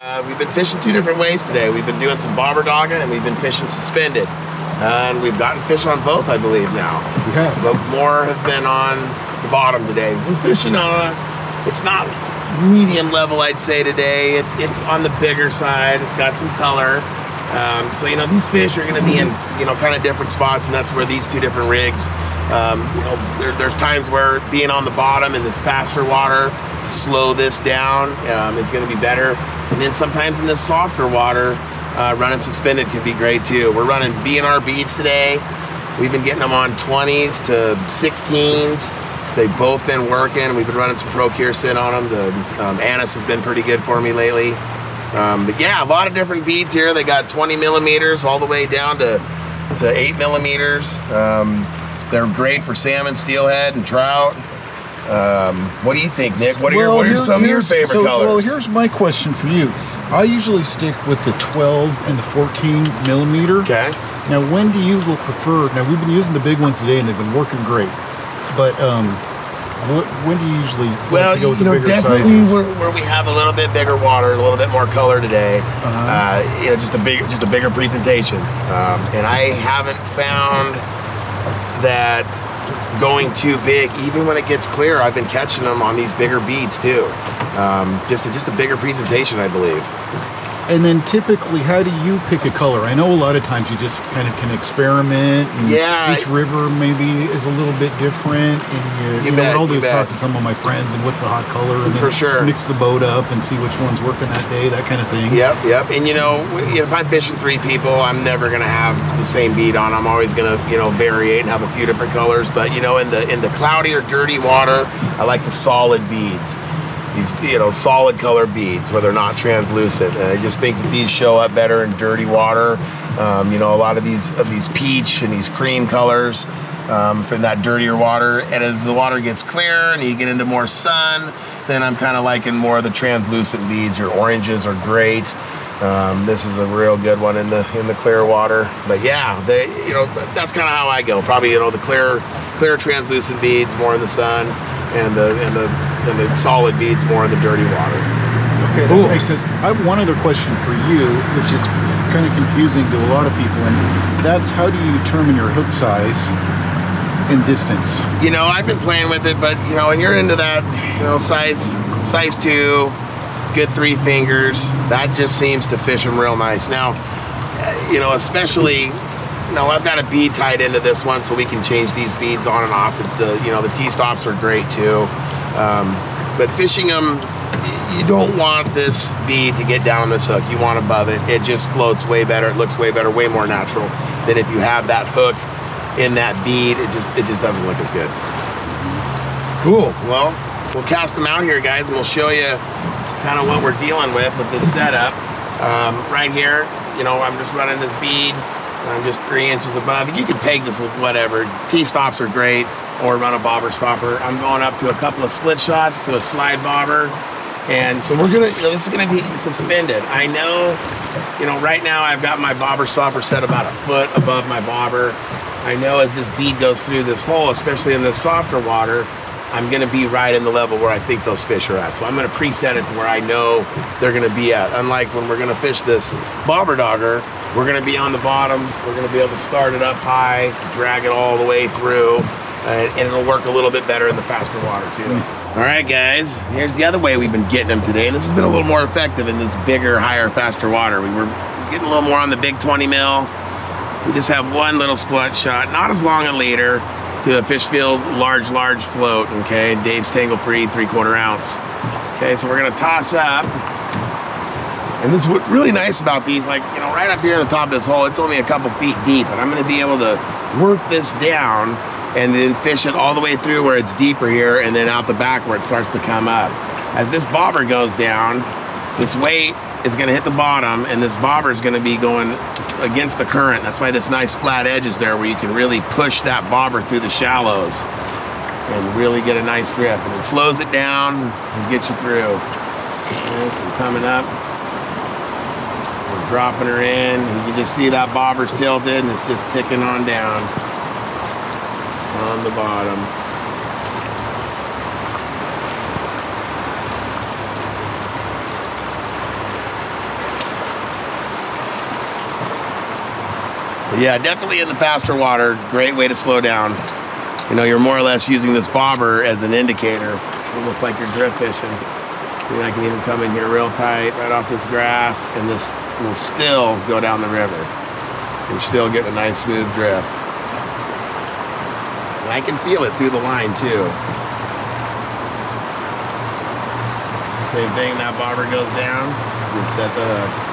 We've been fishing two different ways today. We've been doing some bobber dogging and we've been fishing suspended. And we've gotten fish on both, I believe, now. Okay. But more have been on the bottom today. We're fishing on it's not medium level, I'd say, today. It's on the bigger side. It's got some color. So, you know, these fish are going to be in, you know, kind of different spots, and that's where these two different rigs, you know, there's times where being on the bottom in this faster water to slow this down is going to be better. And then sometimes in this softer water, running suspended could be great too. We're running B&R beads today. We've been getting them on 20s to 16s. They've both been working. We've been running some Procure on them. The Anise has been pretty good for me lately. But yeah, a lot of different beads here. They got 20 millimeters all the way down to 8 millimeters. They're great for salmon, steelhead, and trout. What do you think, Nick? What are some of your favorite colors? Well, here's my question for you. I usually stick with the 12 and the 14 millimeter. Okay. Now, when do you prefer? Now, we've been using the big ones today, and they've been working great. But when do you usually like to go with the bigger definitely sizes? where we have a little bit bigger water, a little bit more color today. You know, just a bigger presentation. And I haven't found that going too big, even when it gets clear, I've been catching them on these bigger beads too. Just a bigger presentation, I believe. And then typically, how do you pick a color? I know a lot of times you just kind of can experiment. And yeah. Each river maybe is a little bit different. And you know, what I'll do is talk to some of my friends and what's the hot color. And for sure. Mix the boat up and see which one's working that day, that kind of thing. Yep. And you know, if I'm fishing 3 people, I'm never gonna have the same bead on. I'm always gonna, you know, vary and have a few different colors. But you know, in the cloudy or dirty water, I like the solid beads. These, you know, solid color beads where they're not translucent. And I just think that these show up better in dirty water. You know, a lot of these peach and these cream colors from that dirtier water. And as the water gets clear and you get into more sun, then I'm kind of liking more of the translucent beads. Your oranges are great. This is a real good one in the clear water. But yeah, you know, that's kind of how I go. Probably, you know, the clear translucent beads more in the sun, and the solid beads more in the dirty water. Okay, that makes sense. I have one other question for you, which is kind of confusing to a lot of people, and that's how do you determine your hook size and distance? You know, I've been playing with it, but you know, and you're into that, you know, size 2, good 3 fingers. That just seems to fish them real nice. Now, you know, especially, you know, I've got a bead tied into this one, so we can change these beads on and off. You know, the T-stops are great too. But fishing them, you don't want this bead to get down on this hook. You want above it. It just floats way better. It looks way better, way more natural than if you have that hook in that bead. It just doesn't look as good. Cool. Well, we'll cast them out here, guys, and we'll show you kind of what we're dealing with this setup. Right here, you know, I'm just running this bead. I'm just 3 inches above. You can peg this with whatever. T-stops are great, or run a bobber stopper. I'm going up to a couple of split shots to a slide bobber. And so we're gonna, you know, this is gonna be suspended. I know, you know, right now I've got my bobber stopper set about a foot above my bobber. I know as this bead goes through this hole, especially in this softer water, I'm gonna be right in the level where I think those fish are at. So I'm gonna preset it to where I know they're gonna be at. Unlike when we're gonna fish this bobber dogger, we're gonna be on the bottom. We're gonna be able to start it up high, drag it all the way through, and it'll work a little bit better in the faster water too. All right, guys, here's the other way we've been getting them today. And this has been a little more effective in this bigger, higher, faster water. We were getting a little more on the big 20 mil. We just have one little split shot, not as long a leader, to a fish field, large float, okay? Dave's Tangle Free, 3/4 ounce. Okay, so we're gonna toss up. And this is what's really nice about these, like, you know, right up here at the top of this hole, it's only a couple feet deep, and I'm gonna be able to work this down and then fish it all the way through where it's deeper here, and then out the back where it starts to come up. As this bobber goes down, this weight is gonna hit the bottom, and this bobber is gonna be going against the current. That's why this nice flat edge is there, where you can really push that bobber through the shallows and really get a nice drift. And it slows it down and gets you through. Okay, so we're coming up. We're dropping her in. You can just see that bobber's tilted, and it's just ticking on down on the bottom. Yeah, definitely in the faster water, great way to slow down. You know, you're more or less using this bobber as an indicator, almost like you're drift fishing. See, I can even come in here real tight, right off this grass, and this will still go down the river. You're still getting a nice smooth drift. And I can feel it through the line too. Same thing, that bobber goes down, just set the hook.